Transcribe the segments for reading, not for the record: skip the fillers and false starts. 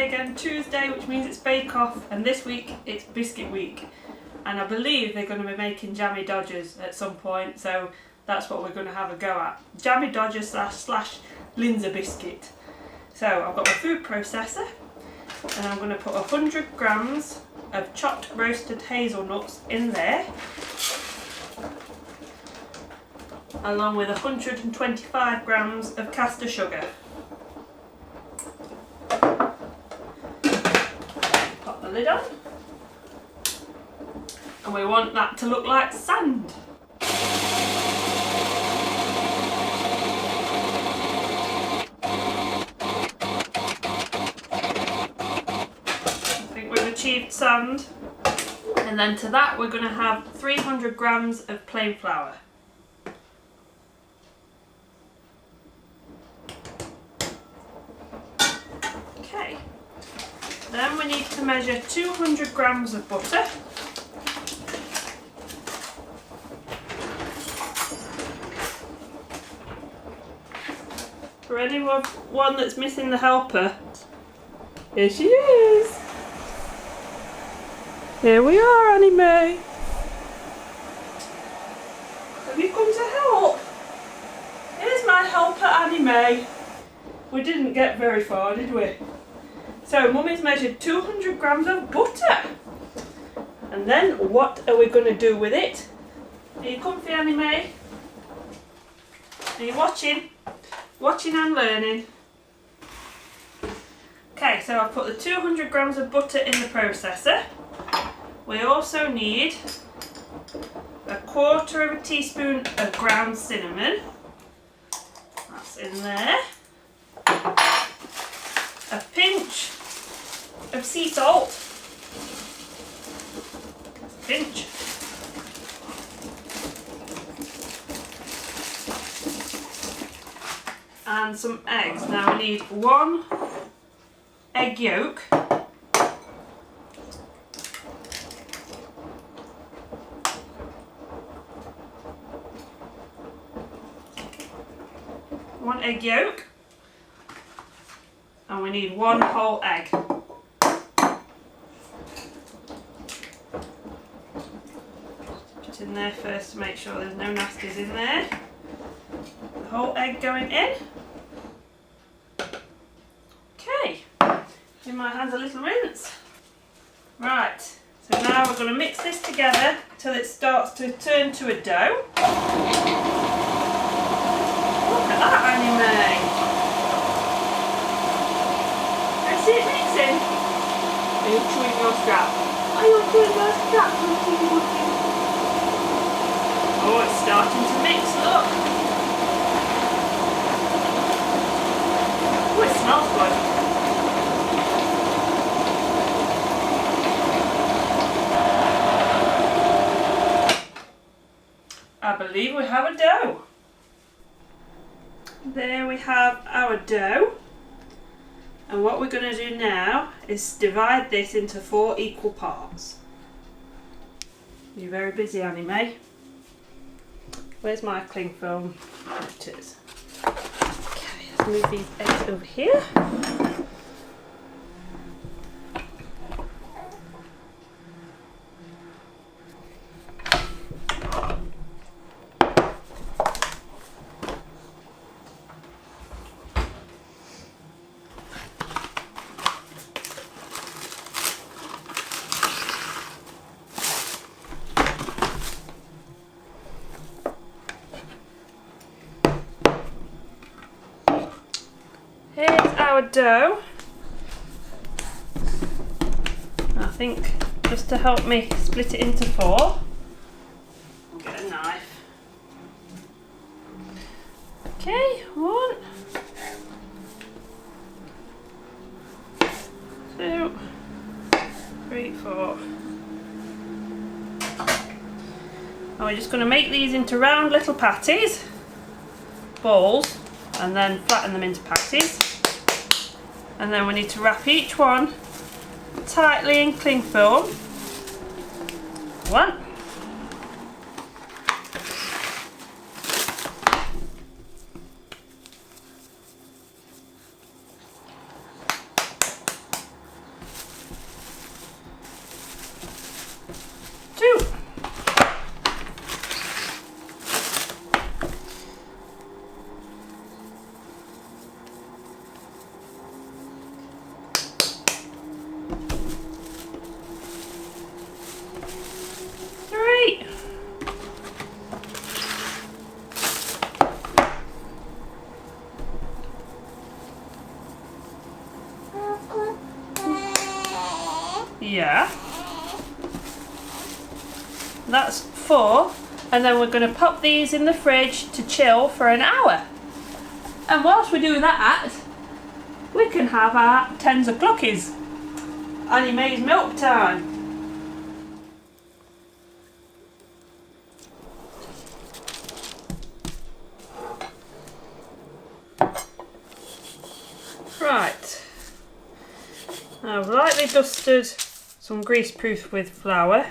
today again, Tuesday, which means it's Bake Off, and this week it's Biscuit Week. And I believe they're going to be making Jammie Dodgers at some point, so that's what we're going to have a go at. Jammie Dodgers slash Linzer Biscuit. So I've got my food processor, and I'm going to put 100 grams of chopped roasted hazelnuts in there, along with 125 grams of caster sugar. Pop the lid on, and we want that to look like sand. I think we've achieved sand, and then to that we're going to have 300 grams of plain flour. Okay, then we need to measure 200 grams of butter. For anyone that's missing the helper, here she is. Here we are, Annie Mae. Have you come to help? Here's my helper, Annie Mae. We didn't get very far, did we? So Mummy's measured 200 grams of butter. And then what are we going to do with it? Are you comfy, Annie Mae? Are you watching? Watching and learning. Okay, so I've put the 200 grams of butter in the processor. We also need 1/4 teaspoon of ground cinnamon. That's in there. A pinch of sea salt. That's a pinch. And some eggs. Now we need 1 egg yolk. One egg yolk. And we need 1 whole egg. Put it in there first to make sure there's no nasties in there. The whole egg going in. Okay, give my hands a little rinse. Right, so now we're going to mix this together till it starts to turn to a dough. Look at that, Annie Mae. I see it mixing. Are you chewing your scrap? Are you chewing your scrap? Oh, it's starting to mix, look. Oh, it smells good. I believe we have a dough. There we have our dough. And what we're going to do now is divide this into 4 equal parts. You're very busy, Annie Mae. Where's my cling film? There it is. Okay, let's move these eggs over here. Here's our dough. I think just to help me split it into 4, I'll get a knife. Okay, 1, 2, 3, 4. And we're just going to make these into round little patties, balls, and then flatten them into patties. And then we need to wrap each one tightly in cling film. 1, Yeah. That's 4. And then we're going to pop these in the fridge to chill for an hour. And whilst we do that, we can have our tens of cookies. Annie Mae's milk time. Right. I've lightly dusted some greaseproof with flour.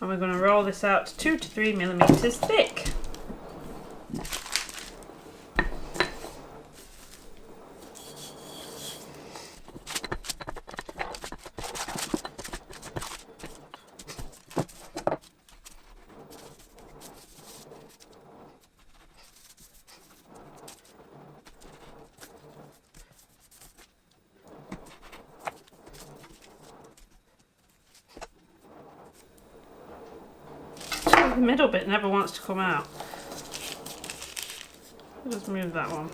And we're going to roll this out to 2 to 3 millimeters thick. The middle bit never wants to come out. Just move that one.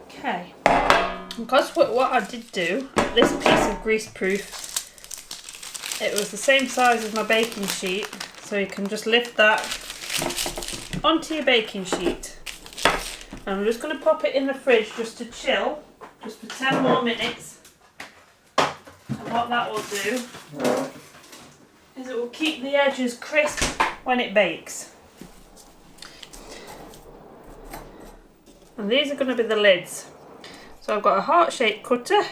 Okay. Because what I did do, this piece of greaseproof, it was the same size as my baking sheet, so you can just lift that onto your baking sheet. And I'm just going to pop it in the fridge just to chill, just for 10 more minutes. And what that will do is it will keep the edges crisp when it bakes. And these are going to be the lids. So I've got a heart-shaped cutter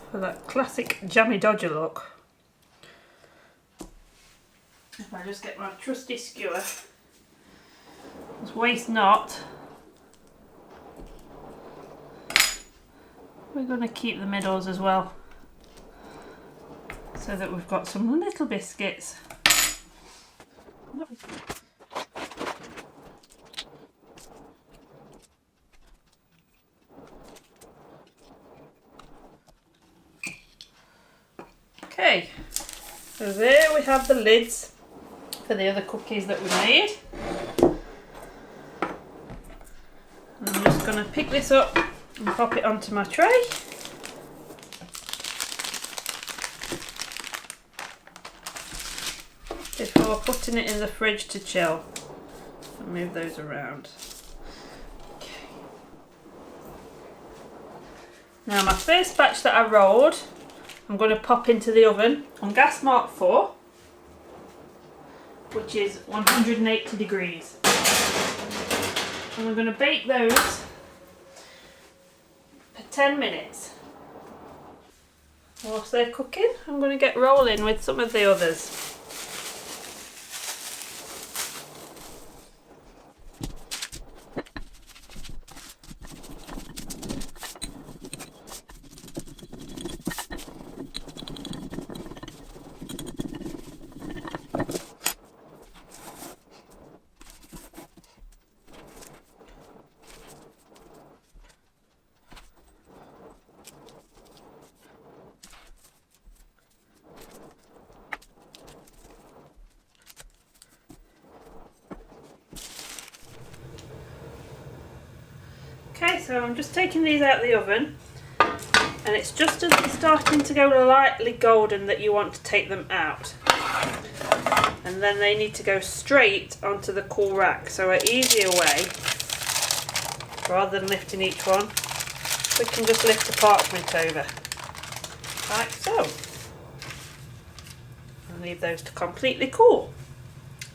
for that classic Jammie Dodger look. If I just get my trusty skewer, just waste not. We're going to keep the middles as well, so that we've got some little biscuits. Okay, so there we have the lids for the other cookies that we made. I'm just going to pick this up and pop it onto my tray. Before putting it in the fridge to chill. I'll move those around. Okay. Now my first batch that I rolled, I'm going to pop into the oven on gas mark 4, which is 180 degrees. And we're going to bake those for 10 minutes. Whilst they're cooking, I'm going to get rolling with some of the others. Okay, so I'm just taking these out of the oven, and it's just as they're starting to go lightly golden that you want to take them out. And then they need to go straight onto the cool rack. So an easier way, rather than lifting each one, we can just lift the parchment over, like so. And leave those to completely cool.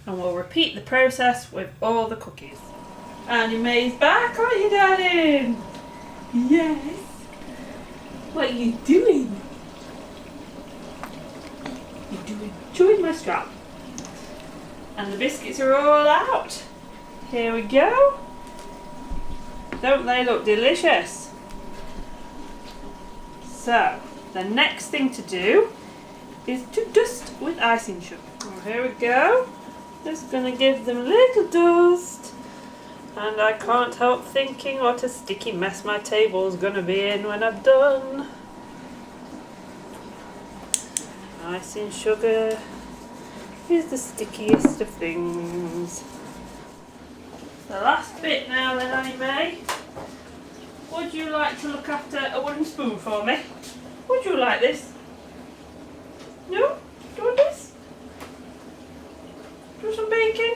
And we'll repeat the process with all the cookies. Annie Mae's back, aren't you, darling? Yes. What are you doing? You're doing chewing my strap. And the biscuits are all out. Here we go. Don't they look delicious? So, the next thing to do is to dust with icing sugar. Oh, here we go. Just gonna give them a little dust. And I can't help thinking what a sticky mess my table's gonna be in when I'm done. Icing sugar is the stickiest of things. The last bit now then, Annie Mae. would you like to look after a wooden spoon for me? Would you like this? No? Do you want this? Do some bacon?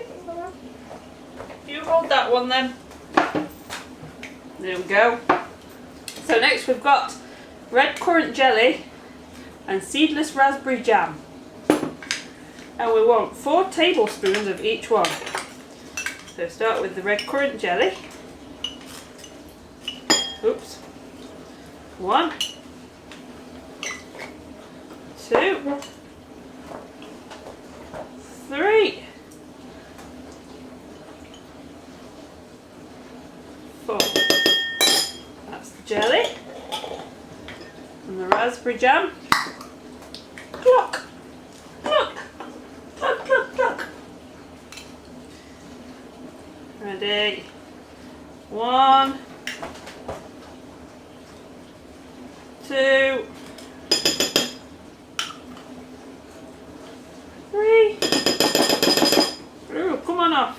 You hold that one then. There we go. So next we've got red currant jelly and seedless raspberry jam. And we want 4 tablespoons of each one. So start with the red currant jelly. Oops. 1, 2, 3, 4. That's the jelly. And the raspberry jam. Cluck! Cluck! Cluck, cluck, cluck. Ready? 1, 2, 3. Ooh, come on off.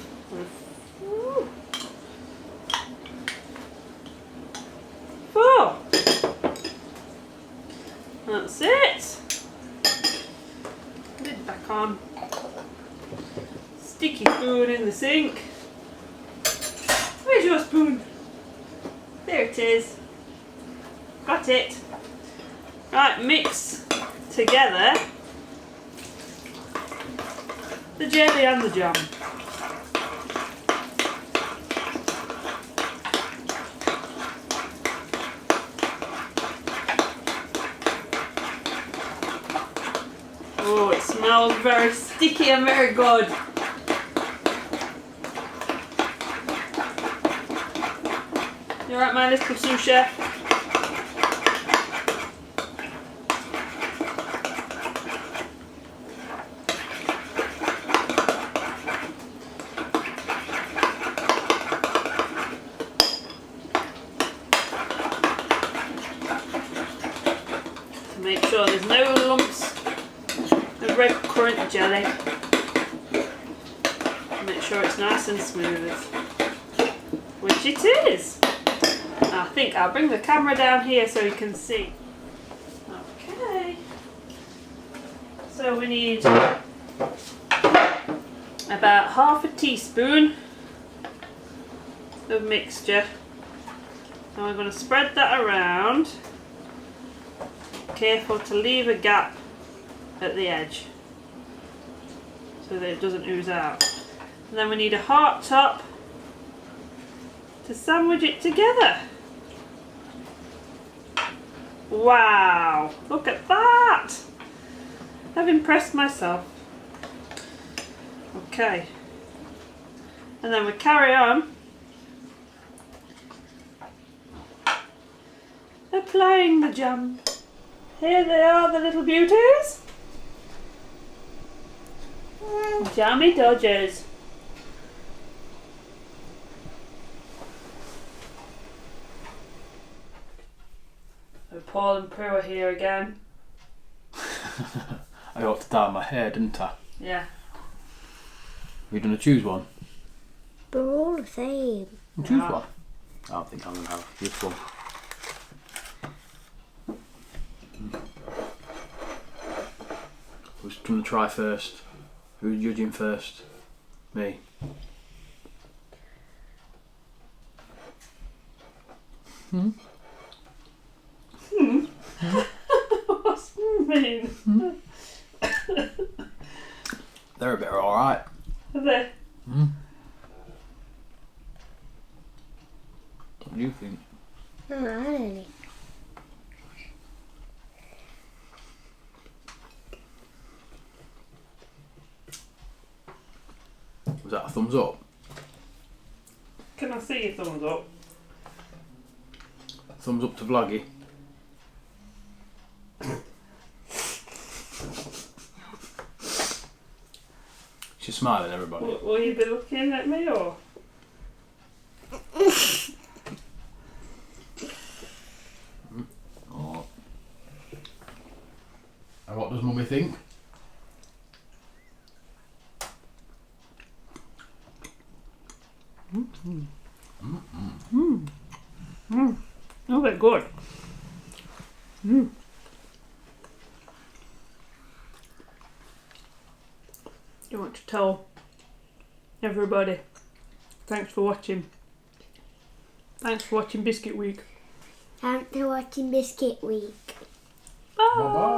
Ooh. 4. That's it. Lid back on. Sticky spoon in the sink. Where's your spoon? There it is. Got it. Right, mix together the jelly and the jam. Oh, it smells very sticky and very good. You alright, my little sous chef? Make sure there's no lumps of red currant jelly. Make sure it's nice and smooth, which it is. I think I'll bring the camera down here so you can see. Okay. So we need about half a teaspoon of mixture. And we're going to spread that around. Careful to leave a gap at the edge so that it doesn't ooze out. And then we need a heart top to sandwich it together. Wow, look at that! I've impressed myself. Okay, and then we carry on applying the jam. Here they are, the little beauties. Jammie Dodgers. So Paul and Prue are here again. I ought to dye my hair, didn't I? Yeah. Are you going to choose one? They're all the same. Choose one. I don't think I'm going to have this one. Who's going to try first? Who's judging first? Me. What's mean? They're a bit alright. Are they? What do you think? I don't know any. Was that a thumbs up? Can I see your thumbs up? Thumbs up to Vloggy. She's smiling, everybody. Will you be looking at me or? Oh. And what does Mummy think? Oh, they're good. Mm. You want to tell everybody thanks for watching. Thanks for watching Biscuit Week. Thanks for watching Biscuit Week. Bye. Bye-bye.